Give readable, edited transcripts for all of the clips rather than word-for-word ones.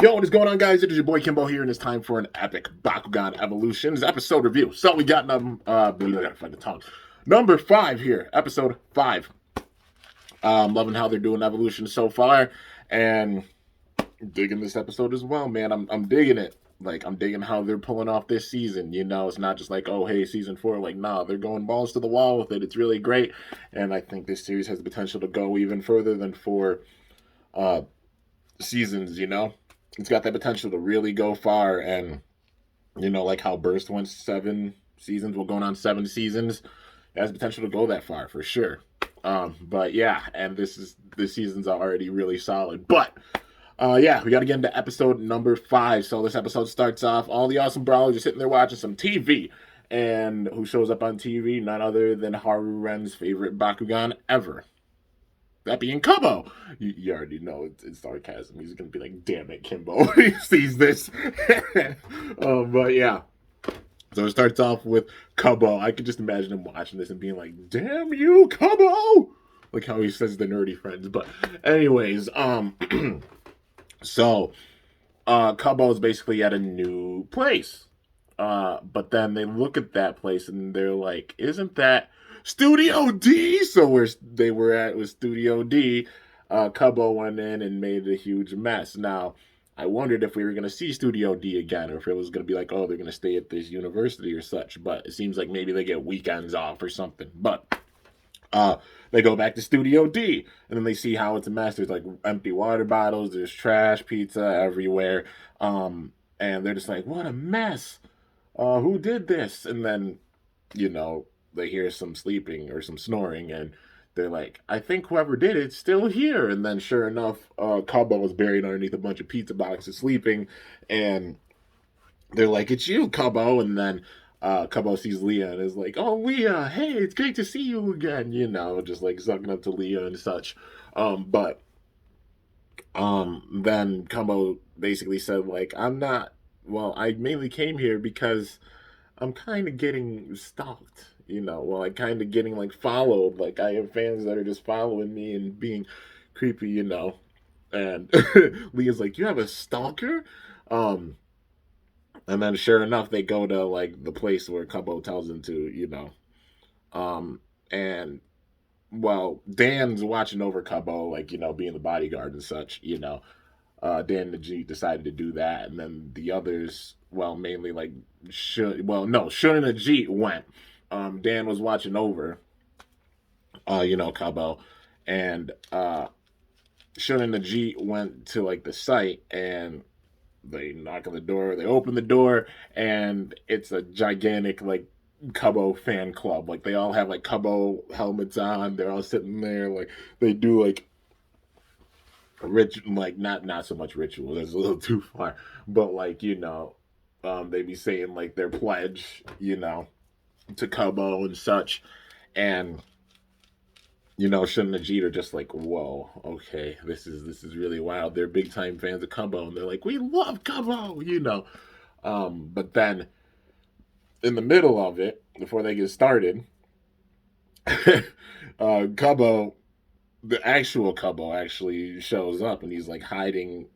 Yo, what is going on, guys? It is your boy Cubbo here, and it's time for an epic Bakugan Evolutions episode review. So we got I gotta find the tongue. Number 5 here, episode 5. Loving how they're doing evolution so far, and digging this episode as well, man. I'm digging it. Like, I'm digging how they're pulling off this season. You know, it's not just like, oh, hey, season 4. Like, nah, they're going balls to the wall with it. It's really great, and I think this series has the potential to go even further than 4 seasons. You know, it's got that potential to really go far, and like how Burst went 7 seasons, well, going on 7 seasons, it has potential to go that far for sure. But yeah, and this season's already really solid. But yeah, we got to get into episode number 5. So this episode starts off, all the awesome brawlers are sitting there watching some TV. And who shows up on TV? None other than Haru Ren's favorite Bakugan ever. That being Cubbo. You already know it's sarcasm. He's going to be like, damn it, Kimbo. He sees this. But yeah. So it starts off with Cubbo. I could just imagine him watching this and being like, damn you, Cubbo! Like how he says the nerdy friends. But anyways, so Cubbo is basically at a new place. But then they look at that place and they're like, isn't that Studio D? So where they were at was Studio D. Cubbo went in and made a huge mess. Now, I wondered if we were going to see Studio D again, or if it was going to be like, oh, they're going to stay at this university or such. But it seems like maybe they get weekends off or something. But they go back to Studio D, and then they see how it's a mess. There's like empty water bottles, there's trash, pizza everywhere. And they're just like, what a mess. Who did this? And then, they hear some sleeping or some snoring, and they're like, I think whoever did it's still here. And then sure enough, Cubbo was buried underneath a bunch of pizza boxes sleeping, and they're like, it's you, Cubbo. And then Cubbo sees Leah and is like, oh, Leah, hey, it's great to see you again, just like sucking up to Leah and such. But then Cubbo basically said, like, I mainly came here because I'm kind of getting stalked, I kind of getting like followed. Like, I have fans that are just following me and being creepy. And Leah's like, you have a stalker? And then sure enough, they go to like the place where Cubbo tells them to. And well, Dan's watching over Cubbo, like, being the bodyguard and such. Dan and Ajit decided to do that, and then the others, well, mainly like Shun and Ajit went. Dan was watching over, Cubbo, and Shun and Ajit went to like the site, and they knock on the door. They open the door, and it's a gigantic like Cubbo fan club. Like, they all have like Cubbo helmets on. They're all sitting there. Like, they do like like not so much ritual. That's a little too far. But like, they be saying like their pledge, to Cubbo and such. And Shun and Ajit are just like, whoa, okay, this is really wild. They're big time fans of Cubbo, and they're like, we love Cubbo. But then in the middle of it, before they get started, Cubbo, the actual Cubbo, actually shows up, and he's like hiding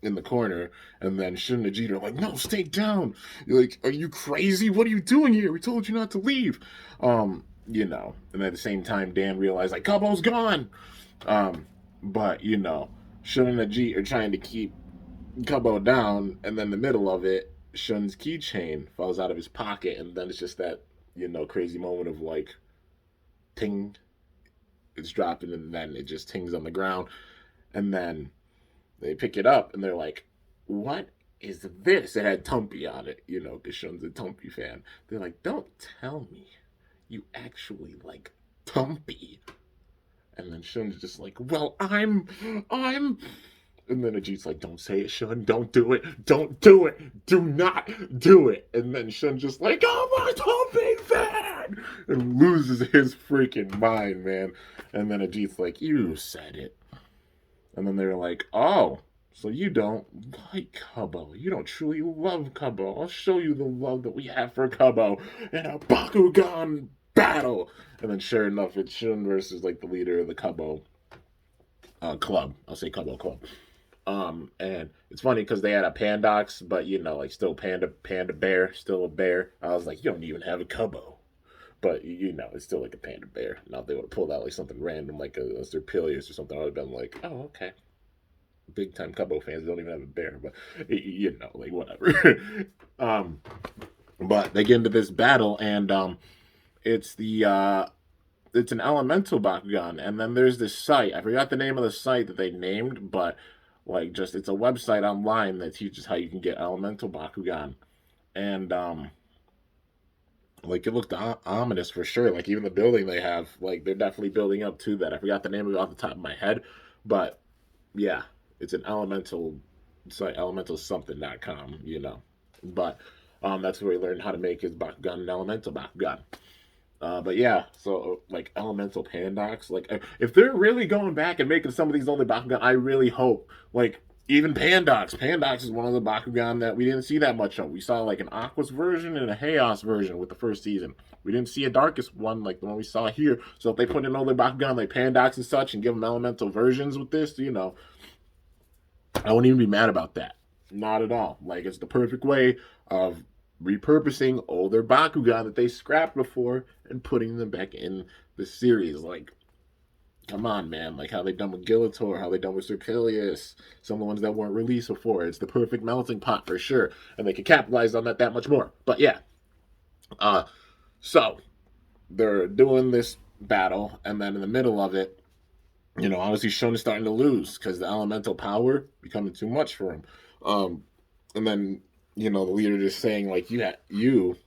in the corner. And then Shun and Ajit are like, no, stay down. You're like, are you crazy? What are you doing here? We told you not to leave. And at the same time, Dan realized like Cubbo's gone. But Shun and Ajit are trying to keep Cubbo down, and then in the middle of it, Shun's keychain falls out of his pocket, and then it's just that crazy moment of like, ting, it's dropping, and then it just tings on the ground. And then they pick it up, and they're like, what is this? It had Tumpy on it, because Shun's a Tumpy fan. They're like, don't tell me you actually like Tumpy. And then Shun's just like, well, I'm... And then Ajit's like, don't say it, Shun. Don't do it. Don't do it. Do not do it. And then Shun's just like, I'm a Tumpy fan! And loses his freaking mind, man. And then Ajit's like, you said it. And then they're like, oh, so you don't like Cubbo. You don't truly love Cubbo. I'll show you the love that we have for Cubbo in a Bakugan battle. And then sure enough, it's Shun versus like the leader of the Cubbo club. I'll say Cubbo club. And it's funny because they had a Pandox, but like still panda bear, still a bear. I was like, you don't even have a Cubbo. But it's still like a panda bear. Now if they would have pulled out like something random, like a Serpilius or something, I would have been like, oh, okay. Big time Cubbo fans don't even have a bear, but like whatever. um, but they get into this battle, and it's the it's an elemental Bakugan, and then there's this site. I forgot the name of the site that they named, but like just it's a website online that teaches how you can get elemental Bakugan, and like it looked ominous for sure. Like even the building they have, like they're definitely building up to that. I forgot the name of it off the top of my head, but yeah, it's an elemental site, elementalsomething.com. But that's where he learned how to make his Bakugan and elemental Bakugan. But yeah, so like elemental Pandox, like if they're really going back and making some of these other Bakugan, I really hope like even Pandox. Pandox is one of the Bakugan that we didn't see that much of. We saw like an Aquas version and a Chaos version with the first season. We didn't see a Darkest one like the one we saw here. So if they put in other Bakugan like Pandox and such and give them elemental versions with this, I wouldn't even be mad about that. Not at all. Like it's the perfect way of repurposing older Bakugan that they scrapped before and putting them back in the series. Like, come on, man. Like how they done with Gillator, how they done with Serpilius, some of the ones that weren't released before. It's the perfect melting pot for sure. And they can capitalize on that much more. But yeah. So they're doing this battle, and then in the middle of it, obviously Shun is starting to lose because the elemental power becoming too much for him. And then the leader just saying like you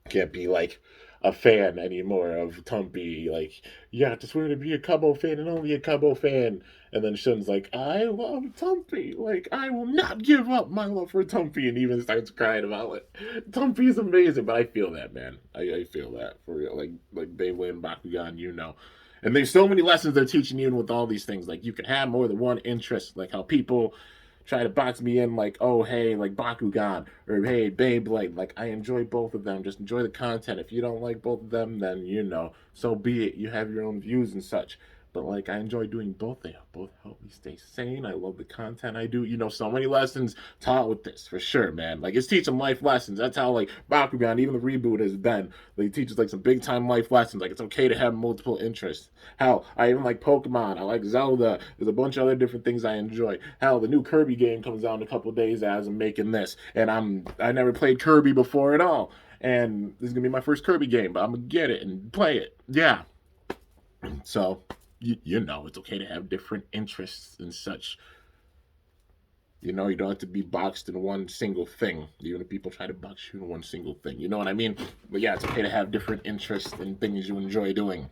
can't be like a fan anymore of Tumpy. Like you have to swear to be a Cubbo fan and only a Cubbo fan. And then Shun's like, I love Tumpy. Like I will not give up my love for Tumpy, and even starts crying about it. Tumpy is amazing, but I feel that, man. I feel that for real. Like Beyblade Bakugan, And there's so many lessons they're teaching you with all these things. Like you can have more than one interest. Like how people try to box me in like, oh, hey, like Bakugan or hey, Beyblade. Like, I enjoy both of them. Just enjoy the content. If you don't like both of them, then, so be it. You have your own views and such. But, like, I enjoy doing both. They both help me stay sane. I love the content I do. So many lessons taught with this, for sure, man. Like, it's teaching life lessons. That's how, like, Bakugan, even the reboot has been. Like, it teaches, like, some big-time life lessons. Like, it's okay to have multiple interests. Hell, I even like Pokemon. I like Zelda. There's a bunch of other different things I enjoy. Hell, the new Kirby game comes out in a couple of days as I'm making this, and I never played Kirby before at all, and this is gonna be my first Kirby game, but I'm gonna get it and play it. Yeah. So, it's okay to have different interests and such. You don't have to be boxed in one single thing, even if people try to box you in one single thing. You know what I mean? But yeah, it's okay to have different interests and things you enjoy doing.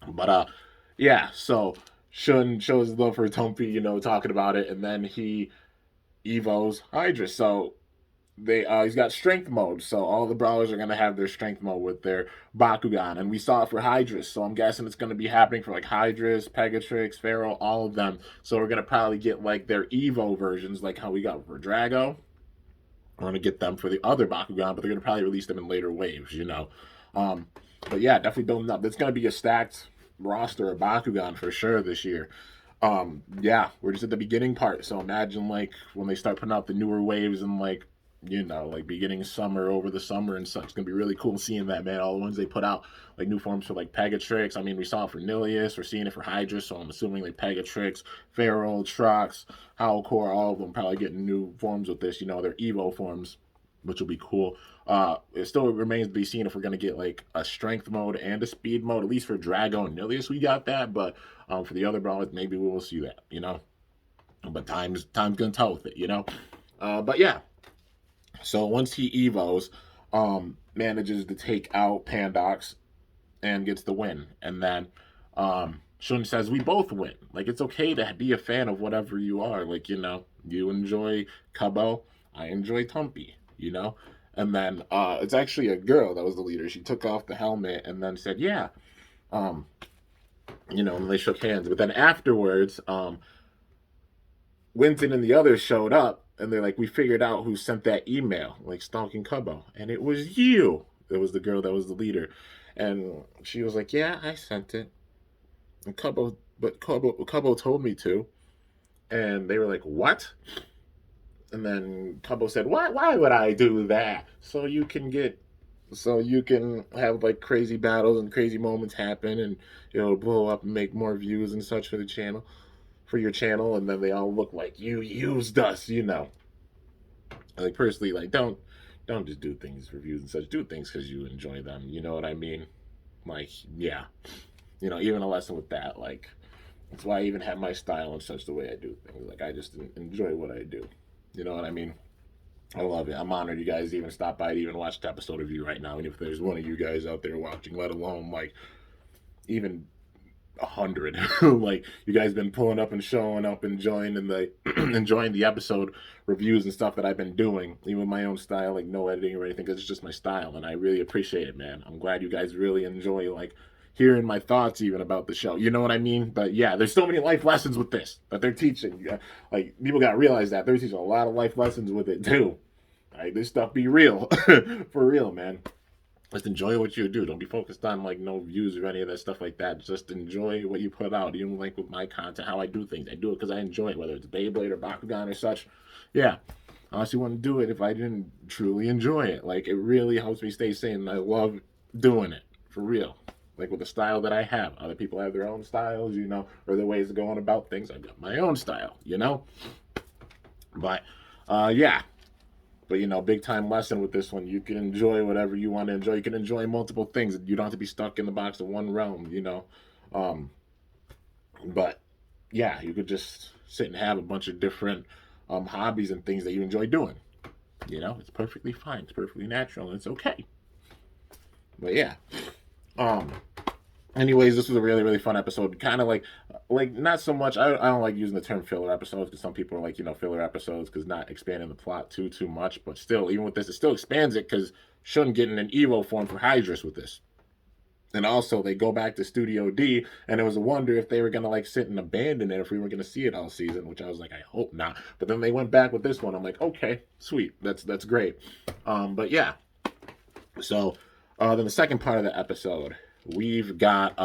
But yeah, so Shun shows love for Tumpy, talking about it, and then he evos Hydra. So he's got strength mode, so all the brawlers are gonna have their strength mode with their Bakugan, and we saw it for Hydra, so I'm guessing it's gonna be happening for like Hydras, Pegatrix, Pharaoh, all of them. So we're gonna probably get like their Evo versions, like how we got for Drago. We're gonna get them for the other Bakugan, but they're gonna probably release them in later waves. But yeah, definitely building up. It's gonna be a stacked roster of Bakugan for sure this year. Yeah, we're just at the beginning part. So imagine like when they start putting out the newer waves and like like beginning summer over the summer and such. It's gonna be really cool seeing that, man. All the ones they put out, like new forms for like Pegatrix. I mean, we saw it for Nilius, we're seeing it for Hydra, so I'm assuming like Pegatrix, Pharaoh, Trox, Howlcore, all of them probably getting new forms with this, their Evo forms, which will be cool. It still remains to be seen if we're gonna get like a strength mode and a speed mode. At least for Drago and Nilius, we got that, but for the other brawlers, maybe we will see that. But time's gonna tell with it. But yeah, so once he evos, manages to take out Pandox and gets the win, and then Shun says we both win. Like it's okay to be a fan of whatever you are. Like you enjoy Cubbo, I enjoy Tumpy. And then it's actually a girl that was the leader. She took off the helmet and then said, "Yeah." Um, and they shook hands. But then afterwards, Winton and the others showed up, and they're like, "We figured out who sent that email, like stalking Cubbo, and it was you." It was the girl that was the leader, and she was like, "Yeah, I sent it." And Cubbo told me to. And they were like, what? And then Cubbo said, why would I do that? So you can have like crazy battles and crazy moments happen, and it'll blow up and make more views and such for the channel, for your channel, and then they all look like you used us, you know. Like personally, like don't just do things reviews and such. Do things because you enjoy them. You know what I mean? Like yeah, you know, even a lesson with that. Like that's why I even have my style and such the way I do things. Like I just enjoy what I do. You know what I mean? I love it. I'm honored you guys even stopped by to even watch the episode of you right now. And if there's one of you guys out there watching, let alone like even 100, like you guys been pulling up and showing up, enjoying the enjoying the episode reviews and stuff that I've been doing, even my own style, like no editing or anything, because it's just my style, and I really appreciate it, man. I'm glad you guys really enjoy like hearing my thoughts even about the show. You know what I mean? But yeah, there's so many life lessons with this that they're teaching. Like people got to realize that they're teaching a lot of life lessons with it too. Like this stuff be real, for real, man. Just enjoy what you do. Don't be focused on like no views or any of that stuff like that. Just enjoy what you put out. Even like with my content, how I do things. I do it because I enjoy it, whether it's Beyblade or Bakugan or such. Yeah. I honestly wouldn't do it if I didn't truly enjoy it. Like it really helps me stay sane. I love doing it. For real. Like with the style that I have. Other people have their own styles, you know, or their ways of going about things. I've got my own style, you know? But yeah. But you know, big time lesson with this one. You can enjoy whatever you want to enjoy. You can enjoy multiple things. You don't have to be stuck in the box of one realm. You know, um, but yeah, you could just sit and have a bunch of different hobbies and things that you enjoy doing. You know, it's perfectly fine. It's perfectly natural, and it's okay. But yeah, um, anyways, this was a really fun episode. Kind of like not so much. I don't like using the term filler episodes because some people are like filler episodes because not expanding the plot too much. But still, even with this, it still expands it because Shun getting an Evo form for Hydrus with this. And also, they go back to Studio D, and it was a wonder if they were gonna like sit and abandon it if we were gonna see it all season. Which I was like, I hope not. But then they went back with this one. I'm like, okay, sweet, that's great. But yeah, so then the second part of the episode, we've got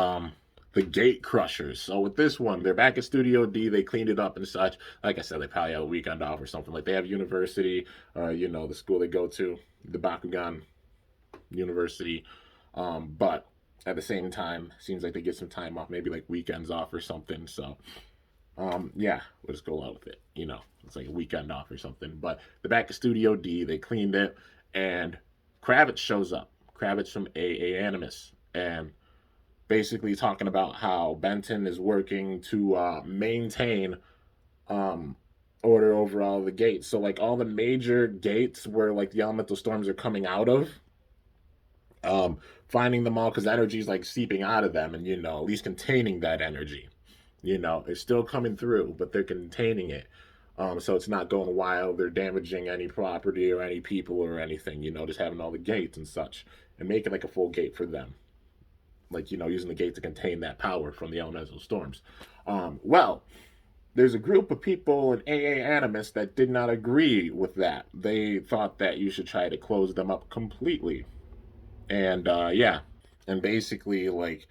the Gate Crushers. So with this one, they're back at Studio D. They cleaned it up and such. Like I said, they probably have a weekend off or something. Like they have university, you know, the school they go to, the Bakugan University. But at the same time, seems like they get some time off, maybe like weekends off or something. So yeah, we'll just go out with it. You know, it's like a weekend off or something. But they're back at Studio D. They cleaned it, and Kravitz shows up. Kravitz from AA Animus, and basically talking about how Benton is working to maintain um, order over all the gates. So like all the major gates where like the elemental storms are coming out of, um, finding them all because energy is like seeping out of them, and you know at least containing that energy. You know it's still coming through, but they're containing it. So it's not going wild. They're damaging any property or any people or anything. You know, just having all the gates and such, and making like a full gate for them, like using the gate to contain that power from the elemental storms. Well, there's a group of people in AA Animus that did not agree with that. They thought that you should try to close them up completely, and yeah, and basically like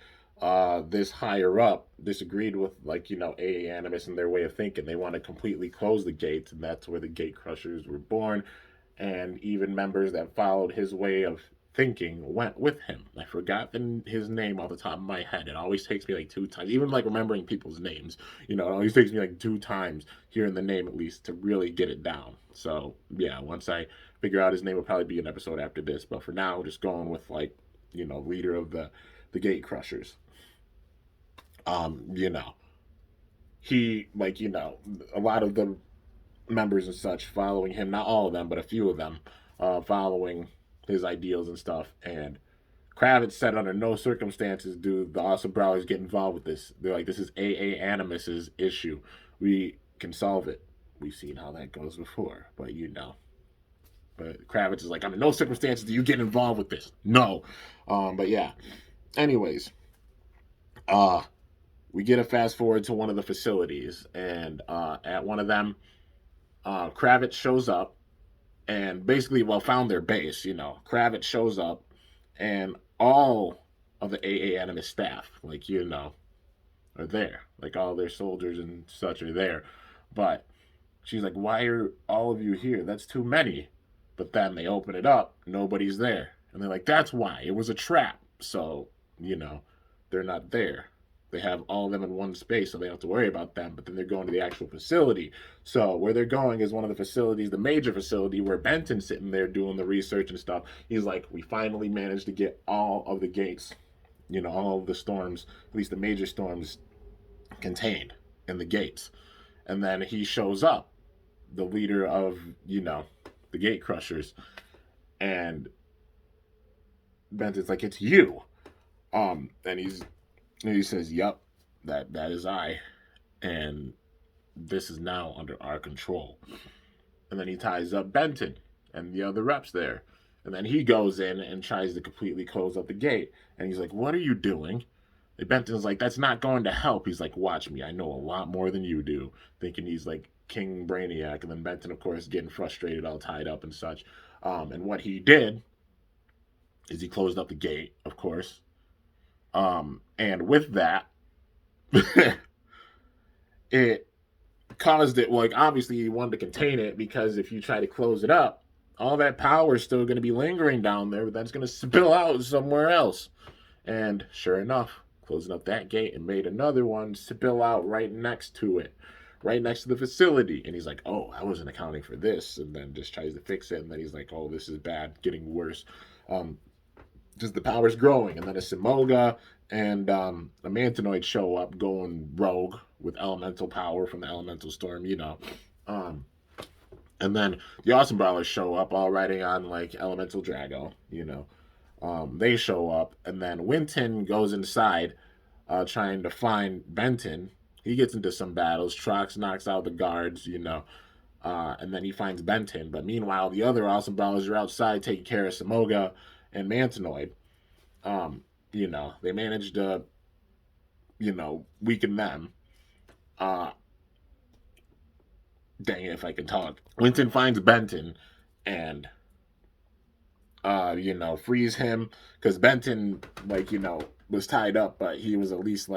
this higher up disagreed with like AA Animus and their way of thinking. They want to completely close the gates, and that's where the Gate Crushers were born, and even members that followed his way of thinking went with him. I forgot his name off the top of my head. It always takes me like two times, even like remembering people's names. It always takes me like two times hearing the name at least to really get it down. So yeah, once I figure out his name, will probably be an episode after this. But for now, just going with like leader of the Gate Crushers. You know, he like a lot of the members and such following him, not all of them, but a few of them, following his ideals and stuff. And Kravitz said under no circumstances do the Awesome Brawlers get involved with this. They're like, this is AA Animus's issue. We can solve it. We've seen how that goes before, but But Kravitz is like, under no circumstances do you get involved with this. No. But yeah. Anyways, uh, we get a fast forward to one of the facilities, and at one of them, Kravitz shows up and basically, well, found their base. Kravitz shows up, and all of the AA Animus staff, like are there. Like all their soldiers and such are there. But she's like, why are all of you here? That's too many. But then they open it up, nobody's there. And they're like, that's why. It was a trap. So, you know, they're not there. They have all of them in one space, so they don't have to worry about them. But then they're going to the actual facility. So where they're going is one of the facilities, the major facility, where Benton's sitting there doing the research and stuff. He's like, we finally managed to get all of the gates, all of the storms, at least the major storms, contained in the gates. And then he shows up, the leader of, the gate crushers, and Benton's like, it's you. And he says, yep, that is I, and this is now under our control. And then he ties up Benton and the other reps there. And then he goes in and tries to completely close up the gate. And he's like, what are you doing? And Benton's like, that's not going to help. He's like, watch me. I know a lot more than you do. Thinking he's like King Brainiac. And then Benton, of course, getting frustrated, all tied up and such. And what he did is he closed up the gate, of course. And with that, it caused it, like, obviously he wanted to contain it, because if you try to close it up, all that power is still going to be lingering down there, but that's going to spill out somewhere else. And sure enough, closing up that gate and made another one spill out right next to it, right next to the facility. And he's like, oh, I wasn't accounting for this. And then just tries to fix it. And then he's like, oh, this is bad, getting worse. Just the power's growing. And then a Simoga and a Mantanoid show up going rogue with elemental power from the elemental storm, and then the Awesome Brawlers show up all riding on like elemental Drago, they show up, and then Winton goes inside trying to find Benton. He gets into some battles. Trox knocks out the guards, and then he finds Benton. But meanwhile, the other Awesome Brawlers are outside taking care of Simoga and Mantanoid. They managed to, weaken them. Dang it, if I can talk. Winton finds Benton and, frees him, because Benton, was tied up, but he was at least,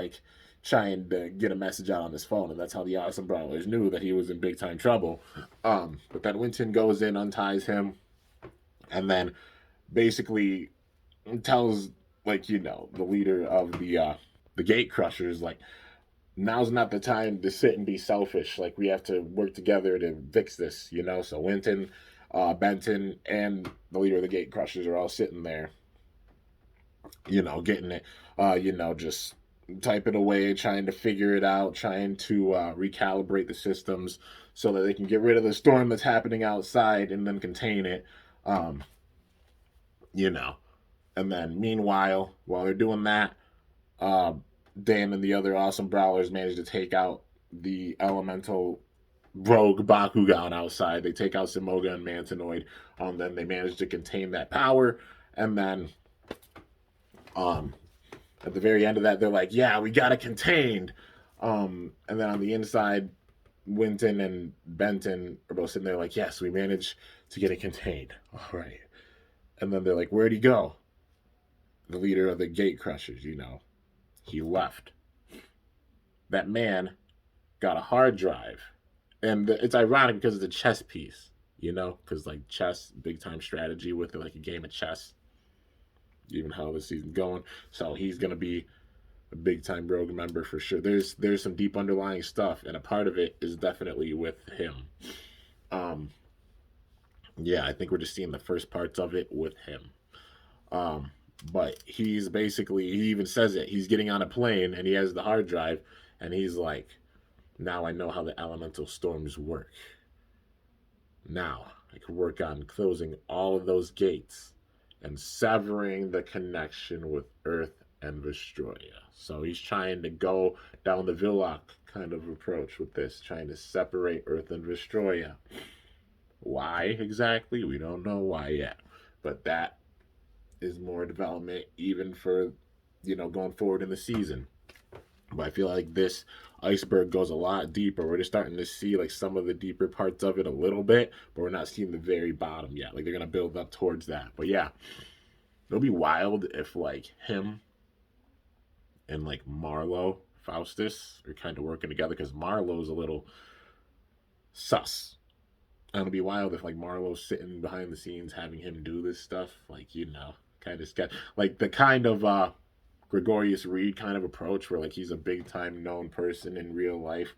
trying to get a message out on his phone, and that's how the Awesome Brawlers knew that he was in big time trouble. But then Winton goes in, unties him, and then basically tells, the leader of the gate crushers, now's not the time to sit and be selfish. We have to work together to fix this, So Winton, Benton, and the leader of the gate crushers are all sitting there, getting it, just typing away, trying to figure it out, trying to recalibrate the systems so that they can get rid of the storm that's happening outside and then contain it, And then meanwhile, while they're doing that, Dan and the other Awesome Brawlers manage to take out the elemental rogue Bakugan outside. They take out Simoga and Mantanoid. Then they manage to contain that power. And then at the very end of that, they're like, yeah, we got it contained. And then on the inside, Winton and Benton are both sitting there like, yes, we managed to get it contained. All right. And then they're like, where'd he go? The leader of the gate crushers, he left. That man got a hard drive. And it's ironic because it's a chess piece, because chess, big time strategy with it, a game of chess, even how the season's going. So he's going to be a big time rogue member for sure. There's some deep underlying stuff, and a part of it is definitely with him. Yeah, I think we're just seeing the first parts of it with him. But he's basically, he even says it, he's getting on a plane and he has the hard drive, and he's like, now I know how the elemental storms work. Now I can work on closing all of those gates and severing the connection with Earth and Vestroia. So he's trying to go down the Villock kind of approach with this, trying to separate Earth and Vestroia. Why exactly? We don't know why yet. But that is more development even for, going forward in the season. But I feel like this iceberg goes a lot deeper. We're just starting to see some of the deeper parts of it a little bit, but we're not seeing the very bottom yet. They're going to build up towards that. But yeah, it'll be wild if him and Marlo Faustus are kind of working together, because Marlo's a little sus. And it'll be wild if like Marlowe's sitting behind the scenes having him do this stuff, like kind of sketch, like the kind of Gregorius Reed kind of approach where like he's a big time known person in real life,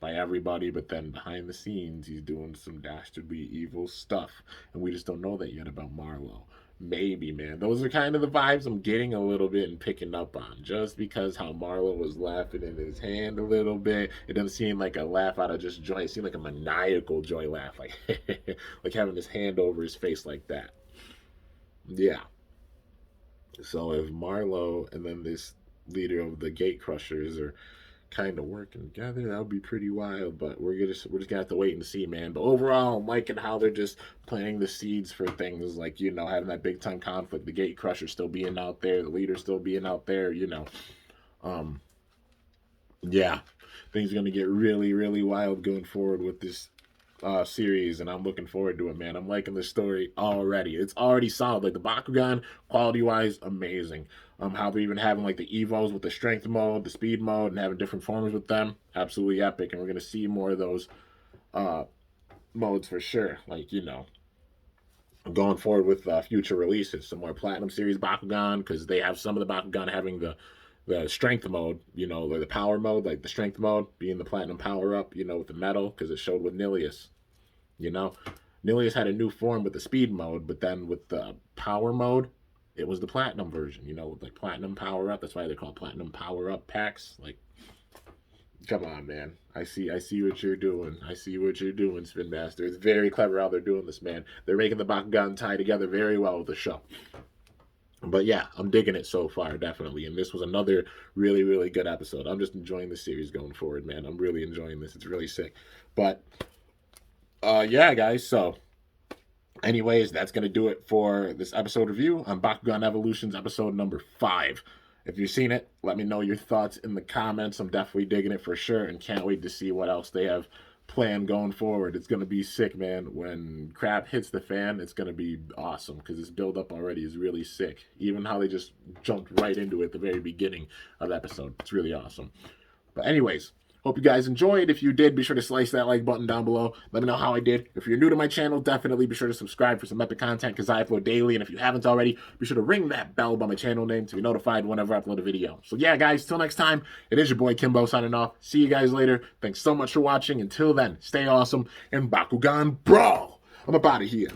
by everybody, but then behind the scenes he's doing some dastardly evil stuff, and we just don't know that yet about Marlowe. Maybe, man. Those are kind of the vibes I'm getting a little bit and picking up on. Just because how Marlowe was laughing in his hand a little bit, it doesn't seem like a laugh out of just joy. It seemed like a maniacal joy laugh, like like having his hand over his face like that. Yeah. So if Marlowe and then this leader of the Gate Crushers are kind of working together, that would be pretty wild. But we're just gonna have to wait and see, man. But overall, I'm liking how they're just planting the seeds for things like having that big time conflict, the Gate Crusher still being out there, the leader still being out there. Um, yeah, things are gonna get really really wild going forward with this series, and I'm looking forward to it, man. I'm liking the story already. It's already solid. Like the Bakugan, quality wise, amazing. How they're even having like the Evos with the strength mode, the speed mode, and having different forms with them, absolutely epic. And we're gonna see more of those uh modes for sure. Like going forward with future releases, some more Platinum Series Bakugan, because they have some of the Bakugan having the strength mode, like the power mode, like the strength mode being the platinum power up, with the metal, because it showed with Nilius. You know, Nilius had a new form with the speed mode, but then with the power mode, it was the platinum version. With like platinum power up. That's why they're called platinum power up packs. Like, come on, man. I see what you're doing. I see what you're doing, Spin Master. It's very clever how they're doing this, man. They're making the Bakugan tie together very well with the show. But yeah, I'm digging it so far, definitely. And this was another really, really good episode. I'm just enjoying the series going forward, man. I'm really enjoying this. It's really sick. But yeah, guys. So, anyways, that's gonna do it for this episode review on Bakugan Evolutions, episode number 5. If you've seen it, let me know your thoughts in the comments. I'm definitely digging it for sure, and can't wait to see what else they have planned going forward. It's gonna be sick, man. When crap hits the fan, it's gonna be awesome because this build up already is really sick. Even how they just jumped right into it at the very beginning of the episode, it's really awesome. But anyways, hope you guys enjoyed. If you did, be sure to slice that like button down below. Let me know how I did. If you're new to my channel, definitely be sure to subscribe for some epic content because I upload daily. And if you haven't already, be sure to ring that bell by my channel name to be notified whenever I upload a video. So yeah, guys, till next time, it is your boy Cubbo signing off. See you guys later. Thanks so much for watching. Until then, stay awesome and Bakugan Brawl. I'm up out of here.